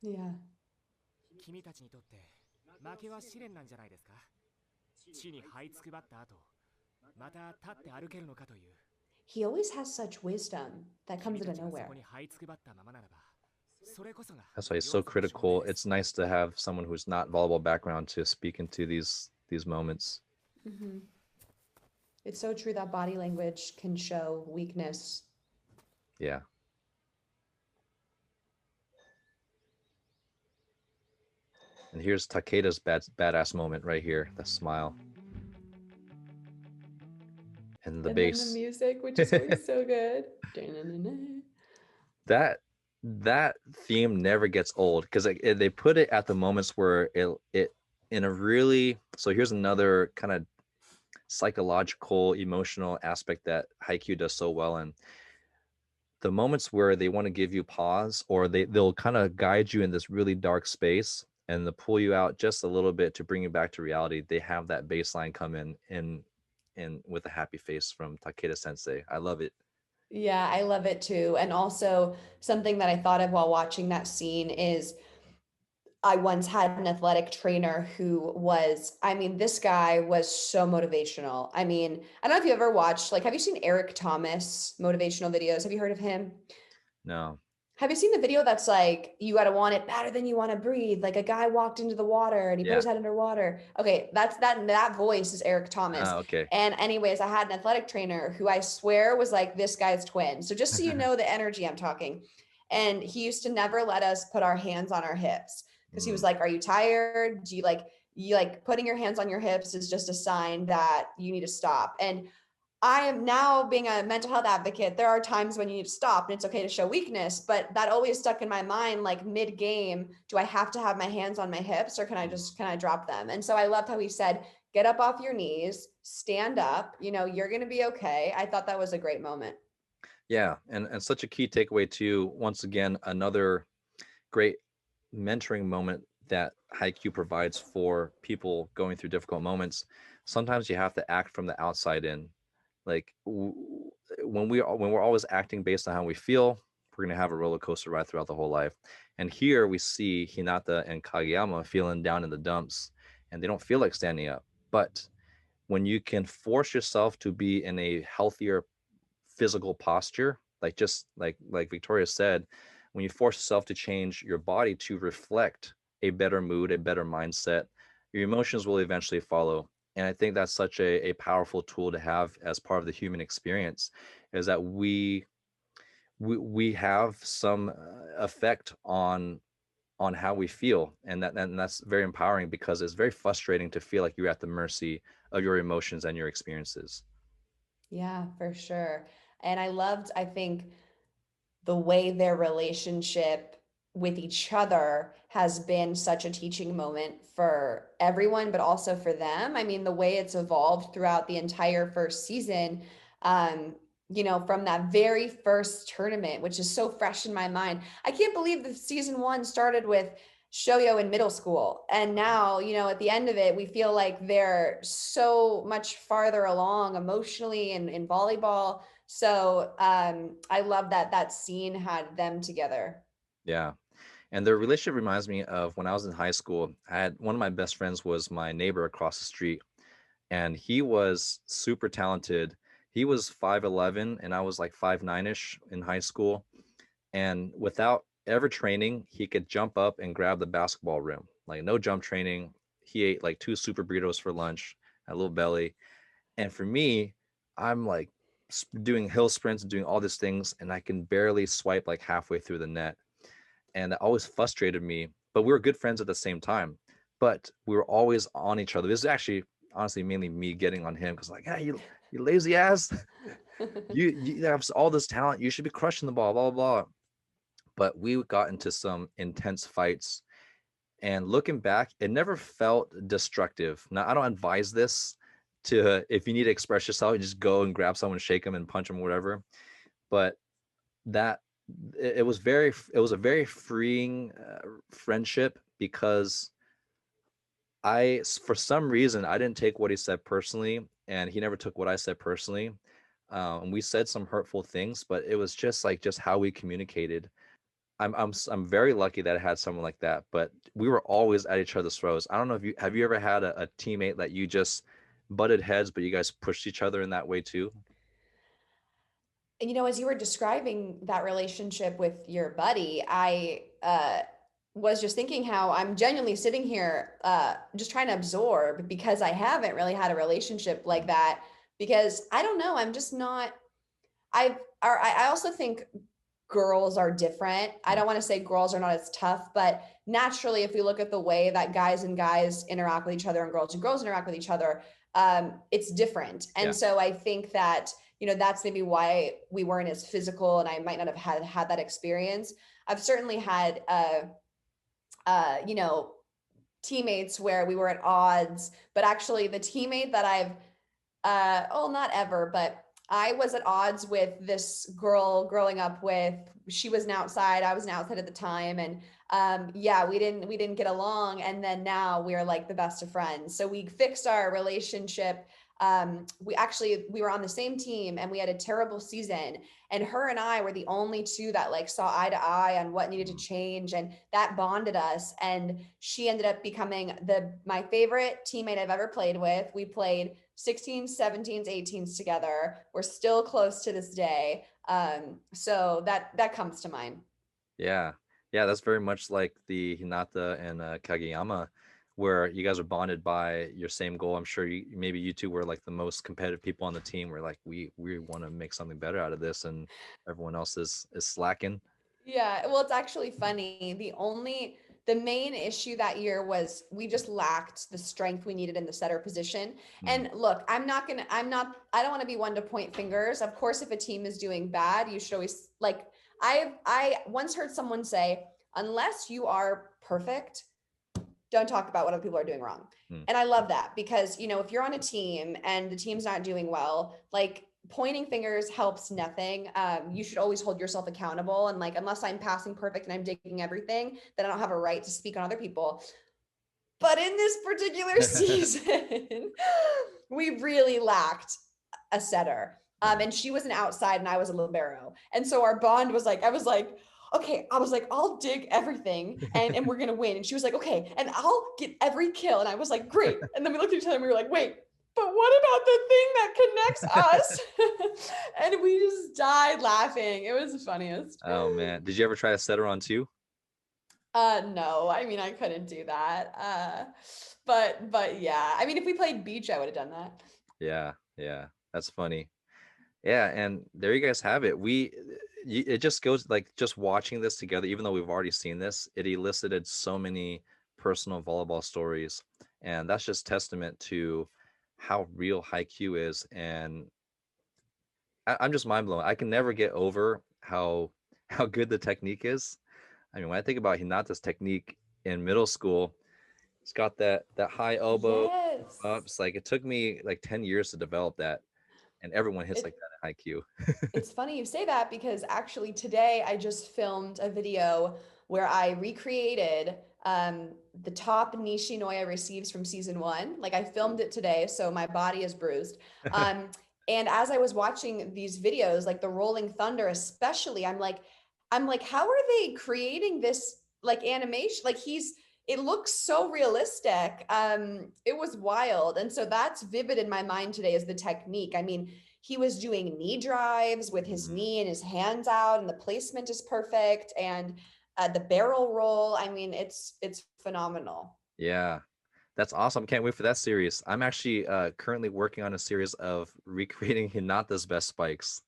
Yeah. He always has such wisdom that comes out of nowhere. That's why he's so critical. It's nice to have someone who's not volleyball background to speak into these moments. Mm-hmm. It's so true that body language can show weakness. Yeah. And here's Takeda's badass moment right here. The smile. And the bass. And then the music, which is always so good. That theme never gets old because they put it at the moments where it in a really, so here's another kind of psychological emotional aspect that Haikyuu does so well in. The moments where they want to give you pause, or they'll kind of guide you in this really dark space and they'll pull you out just a little bit to bring you back to reality. They have that baseline come in in with a happy face from Takeda Sensei. I love it. Yeah, I love it too. And also something that I thought of while watching that scene is I once had an athletic trainer who was, I mean, this guy was so motivational. I mean, I don't know if you ever watched, like, have you seen Eric Thomas motivational videos? Have you heard of him? No. Have you seen the video that's like, you got to want it better than you want to breathe? Like a guy walked into the water and he put Yeah. his head underwater. Okay, that voice is Eric Thomas. Okay. And anyways, I had an athletic trainer who I swear was like this guy's twin. So just so you know the energy I'm talking. And he used to never let us put our hands on our hips because he was Mm, like, "Are you tired? Do you like putting your hands on your hips is just a sign that you need to stop." And I am now being a mental health advocate. There are times when you need to stop and it's okay to show weakness, but that always stuck in my mind like mid game, do I have to have my hands on my hips or can I drop them? And so I loved how he said, get up off your knees, stand up, you're going to be okay. I thought that was a great moment. yeah, and such a key takeaway too. Once again, another great mentoring moment that Haikyuu provides for people going through difficult moments. Sometimes you have to act from the outside in. Like when we're always acting based on how we feel, we're gonna have a roller coaster ride throughout the whole life. And here we see Hinata and Kageyama feeling down in the dumps, and they don't feel like standing up. But when you can force yourself to be in a healthier physical posture, like just like Victoria said, when you force yourself to change your body to reflect a better mood, a better mindset, your emotions will eventually follow. And I think that's such a powerful tool to have as part of the human experience, is that we have some effect on how we feel, and that's very empowering because it's very frustrating to feel like you're at the mercy of your emotions and your experiences. Yeah, for sure. And I think the way their relationship with each other has been such a teaching moment for everyone, but also for them. I mean, the way it's evolved throughout the entire first season, um, from that very first tournament, which is so fresh in my mind. I can't believe that season one started with Shoyo in middle school. And now, at the end of it, we feel like they're so much farther along emotionally and in volleyball. So I love that that scene had them together. Yeah. And their relationship reminds me of when I was in high school. I had one of my best friends was my neighbor across the street, and he was super talented. He was 5'11" and I was like 5'9" ish in high school. And without ever training, he could jump up and grab the basketball rim. Like no jump training. He ate like two super burritos for lunch, had a little belly. And for me, I'm like doing hill sprints and doing all these things, and I can barely swipe like halfway through the net, and that always frustrated me. But we were good friends at the same time. But we were always on each other. This is actually honestly mainly me getting on him because like, hey, you lazy ass, you have all this talent. You should be crushing the ball, blah blah blah. But we got into some intense fights. And looking back, it never felt destructive. Now I don't advise this to if you need to express yourself, you just go and grab someone, shake them, and punch them, whatever. But that it was a very freeing friendship because for some reason I didn't take what he said personally, and he never took what I said personally. And we said some hurtful things, but it was just how we communicated. I'm very lucky that I had someone like that, but we were always at each other's throats. I don't know if you ever had a teammate that you just butted heads, but you guys pushed each other in that way too? And as you were describing that relationship with your buddy, I was just thinking how I'm genuinely sitting here just trying to absorb because I haven't really had a relationship like that. Because I don't know, I'm just not. I also think girls are different. I Mm, don't want to say girls are not as tough, but naturally, if we look at the way that guys and guys interact with each other and girls interact with each other, it's different. And yeah, so I think that, that's maybe why we weren't as physical and I might not have had that experience. I've certainly had, you know, teammates where we were at odds, but actually the teammate that I've oh, not ever, but I was at odds with this girl growing up with. She was an outside, I was an outside at the time, and yeah, we didn't get along. And then now we're like the best of friends. So we fixed our relationship We were on the same team and we had a terrible season, and her and I were the only two that like saw eye to eye on what needed to change, and that bonded us. And she ended up becoming my favorite teammate I've ever played with. We played 16s, 17s, 18s together. We're still close to this day. So that comes to mind. Yeah. Yeah, that's very much like the Hinata and Kageyama, where you guys are bonded by your same goal. I'm sure maybe you two were like the most competitive people on the team. We're like, we want to make something better out of this, and everyone else is slacking. Yeah, well, it's actually funny. The main issue that year was we just lacked the strength we needed in the setter position. Mm, And look, I don't want to be one to point fingers. Of course, if a team is doing bad, you should always like, I once heard someone say, unless you are perfect, don't talk about what other people are doing wrong. mm, And I love that because, if you're on a team and the team's not doing well, like pointing fingers helps nothing. You should always hold yourself accountable. And like, unless I'm passing perfect and I'm digging everything, then I don't have a right to speak on other people. But in this particular season, we really lacked a setter. mm. And she was an outside and I was a libero. And so our bond was like, I was like, okay, I was like, I'll dig everything and we're gonna win. And she was like, okay, and I'll get every kill. And I was like, great. And then we looked at each other and we were like, wait, but what about the thing that connects us? And we just died laughing. It was the funniest. Oh man, did you ever try to set her on two? No, I mean, I couldn't do that. But yeah, I mean, if we played beach, I would have done that. Yeah, yeah, that's funny. Yeah, and there you guys have it. It just goes like just watching this together, even though we've already seen this, it elicited so many personal volleyball stories. And that's just testament to how real Haikyuu is. And I'm just mind blown. I can never get over how good the technique is. I mean, when I think about Hinata's technique in middle school, it's got that high elbow Yes. ups. Like it took me like 10 years to develop that, and everyone hits like It, that in Haikyuu. it's funny you say that because actually today I just filmed a video where I recreated the top Nishinoya receives from season one. Like I filmed it today, so my body is bruised. Um, and as I was watching these videos, like the Rolling Thunder, especially, I'm like, how are they creating this like animation? Like it looks so realistic. It was wild. And so that's vivid in my mind today is the technique. I mean, he was doing knee drives with his Mhm. knee and his hands out, and the placement is perfect. And the barrel roll, I mean, it's phenomenal. Yeah, that's awesome. Can't wait for that series. I'm actually currently working on a series of recreating Hinata's best spikes.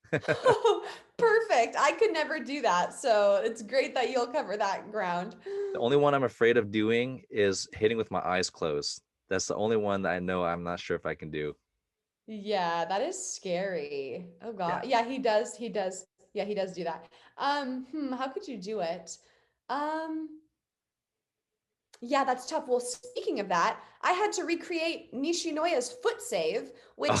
Perfect. I could never do that. So it's great that you'll cover that ground. The only one I'm afraid of doing is hitting with my eyes closed. That's the only one that I know I'm not sure if I can do. Yeah, that is scary. Oh Yeah. God. Yeah, he does. He does. Yeah, he does do that. How could you do it? Um, yeah, that's tough. Well, speaking of that, I had to recreate Nishinoya's foot save, which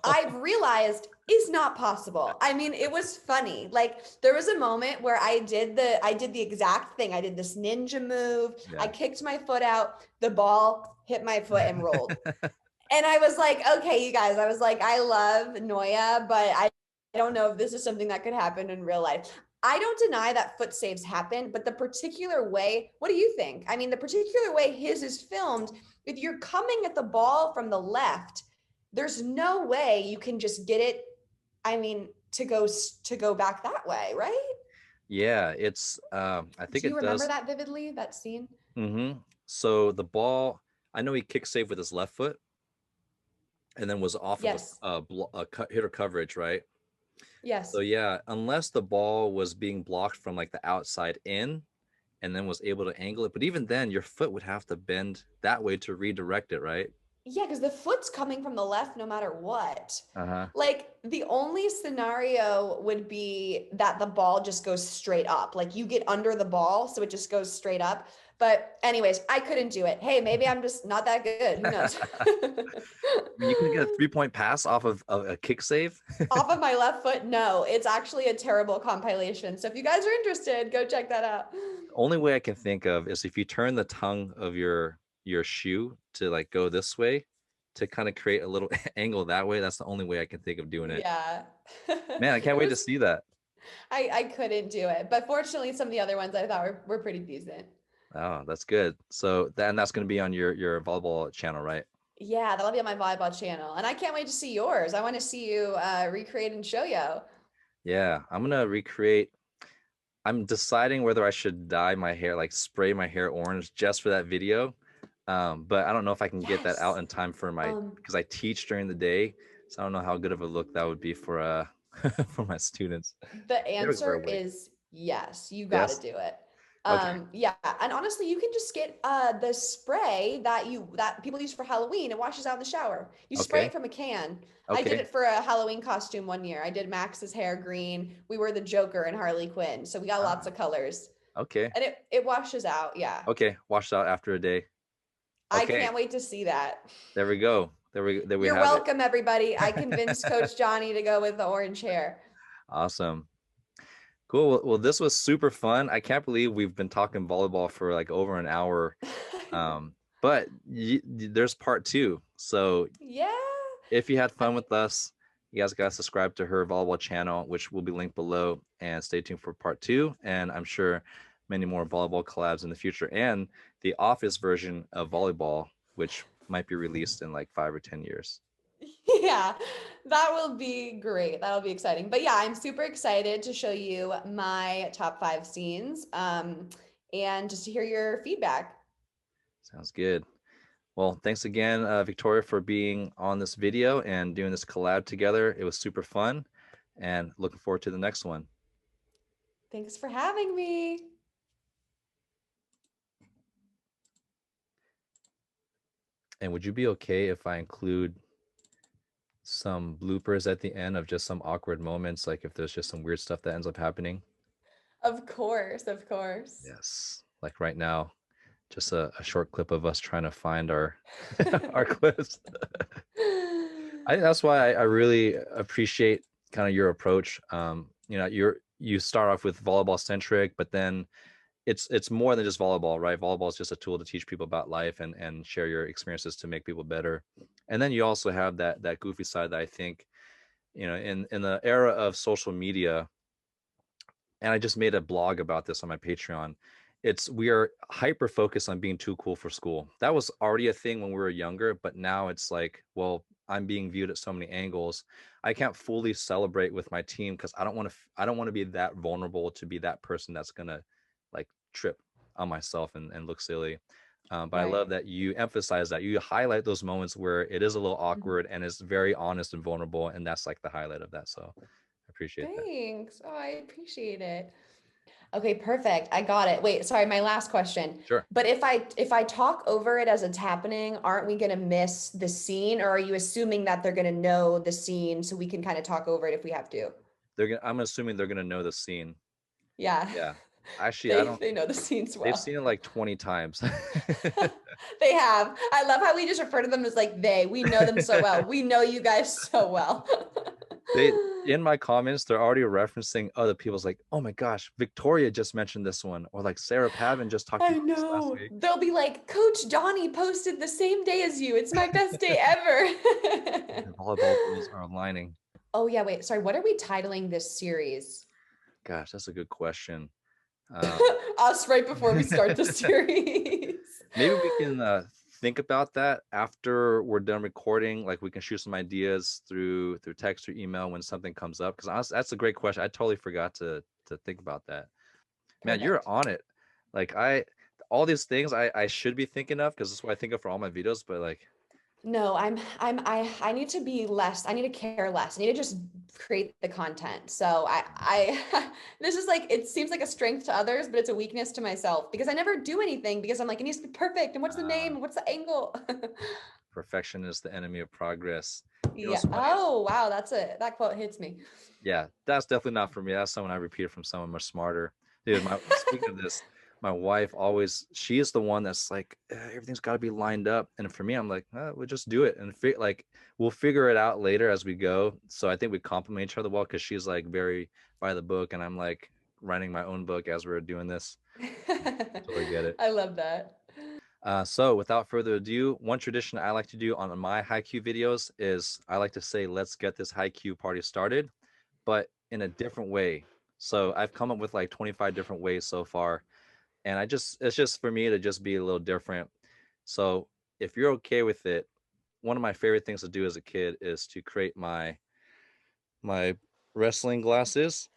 I've realized is not possible. I mean, it was funny. Like there was a moment where I did the exact thing. I did this ninja move. I Yeah. kicked my foot out, the ball hit my foot and rolled. And I was like, okay, you guys, I was like, I love Noya, but I don't know if this is something that could happen in real life. I don't deny that foot saves happen, but the particular way, what do you think? I mean, the particular way his is filmed, if you're coming at the ball from the left, there's no way you can just get it. I mean, to go back that way, right? Yeah, I think Do you it remember does. that vividly, that scene? So the ball, I know he kick saved with his left foot and then was off of Yes. a hitter coverage, right? So Yes. yeah, unless the ball was being blocked from like the outside in and then was able to angle it, but even then your foot would have to bend that way to redirect it, right? Yeah, because the foot's coming from the left no matter what. Uh-huh. Like the only scenario would be that the ball just goes straight up. Like you get under the ball, so it just goes straight up. But anyways, I couldn't do it. Hey, maybe I'm just not that good. Who knows? I mean, you can get a 3-point pass off of a kick save. Off of my left foot, no. It's actually a terrible compilation. So if you guys are interested, go check that out. The only way I can think of is if you turn the tongue of your shoe to like go this way, to kind of create a little angle that way. That's the only way I can think of doing it. Yeah. Man, I can't It wait to was, see that. I couldn't do it. But fortunately, some of the other ones I thought were pretty decent. Oh, that's good. So that's going to be on your volleyball channel, right? Yeah, that'll be on my volleyball channel. And I can't wait to see yours. I want to see you recreate and show you. Yeah, I'm gonna recreate. I'm deciding whether I should dye my hair, like spray my hair orange just for that video. But I don't know if I can get that out Yes. in time for my, Um, because I teach during the day. So I don't know how good of a look that would be for for my students. The They always wear answer white. is yes, you got to Yes. do it. Okay. Yeah, and honestly, you can just get the spray that people use for Halloween. It washes out in the shower. You spray Okay. it from a can. I did Okay. it for a Halloween costume one year. I did Max's hair green. We were the Joker and Harley Quinn, so we got lots Ah, of colors, okay. and it washes out. Yeah, Okay. Washed out after a day. I Okay. can't wait to see that. There we go. There we You're have it. welcome, everybody. I convinced Coach Johnny to go with the orange hair. Awesome. Cool. Well, this was super fun. I can't believe we've been talking volleyball for like over an hour. But there's part two. So Yeah. if you had fun I- with us, you guys got to subscribe to her volleyball channel, which will be linked below, and stay tuned for part two. And I'm sure many more volleyball collabs in the future, and the office version of volleyball, which might be released in like 5 or 10 years. Yeah, that will be great. That'll be exciting. But yeah, I'm super excited to show you my top 5 scenes and just to hear your feedback. Sounds good. Well, thanks again, Victoria, for being on this video and doing this collab together. It was super fun, and looking forward to the next one. Thanks for having me. And would you be okay if I include some bloopers at the end of just some awkward moments, like if there's just some weird stuff that ends up happening? Of course, of course. Yes. Like right now, just a short clip of us trying to find our our clips. I think that's why I really appreciate kind of your approach. You start off with volleyball centric, but then it's more than just volleyball, right? Volleyball is just a tool to teach people about life and share your experiences to make people better. And then you also have that goofy side that I think, in the era of social media, and I just made a blog about this on my Patreon. We are hyper focused on being too cool for school. That was already a thing when we were younger, but now it's like, well, I'm being viewed at so many angles. I can't fully celebrate with my team because I don't want to be that vulnerable to be that person that's gonna like trip on myself and look silly. But I love Right. that you emphasize that you highlight those moments where it is a little Mhm. awkward and it's very honest and vulnerable, and that's like the highlight of that. So I appreciate that. Thanks. Oh, I appreciate it. Okay, perfect. I got it. Wait, sorry, my last question. Sure. But if I talk over it as it's happening, aren't we gonna miss the scene, or are you assuming that they're gonna know the scene so we can kind of talk over it if we have to? I'm assuming they're gonna know the scene. Yeah. Yeah. Actually, I They don't they know the scenes they've well. seen it like 20 times. They have. I love how we just refer to them as like they. We know them so well. We know you guys so well. They in my comments, they're already referencing other people's like, oh my gosh, Victoria just mentioned this one, or like Sarah Pavin just talked I about this last know. week. They'll be like, Coach Donny posted the same day as you. It's my best day ever. The volleyball rules are aligning. Oh yeah, wait. Sorry, what are we titling this series? Gosh, that's a good question. Um, Us right before we start the series. maybe we can think about that after we're done recording. Like we can shoot some ideas through text or email when something comes up. Because that's a great question. I totally forgot to think about that. Man, you're Perfect. on it. Like all these things I should be thinking of because that's what I think of for all my videos. But like, No, I need to be less. I need to care less. I need to just create the content. So this is like, it seems like a strength to others, but it's a weakness to myself because I never do anything because I'm like, it needs to be perfect. And what's the uh, name? What's the angle? perfection is the enemy of progress. You know Yeah. what's funny is, Oh, wow. That quote hits me. yeah, that's definitely not for me. That's someone I repeated from someone much smarter. Dude, speaking of this, my wife always, she is the one that's like, everything's got to be lined up. And for me, I'm like, we'll just do it and like we'll figure it out later as we go. So I think we complement each other well because she's like very by the book, and I'm like writing my own book as we're doing this. Totally get it. I love that. So without further ado, one tradition I like to do on my Haikyuu videos is I like to say, let's get this Haikyuu party started, but in a different way. So I've come up with like 25 different ways so far. And it's just for me to just be a little different. So if you're okay with it, one of my favorite things to do as a kid is to create my wrestling glasses.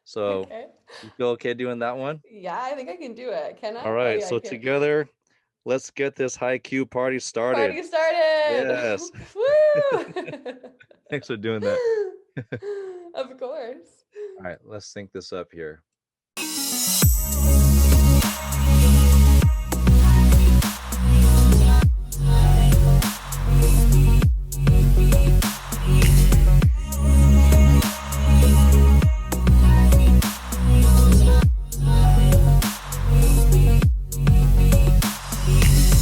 So Okay. you feel okay doing that one? Yeah, I think I can do it. Can All I? Oh right. yeah, I So can. together, let's get this Haikyuu party started. Party started. Yes. Woo! Thanks for doing that. Of course. All right, let's sync this up here.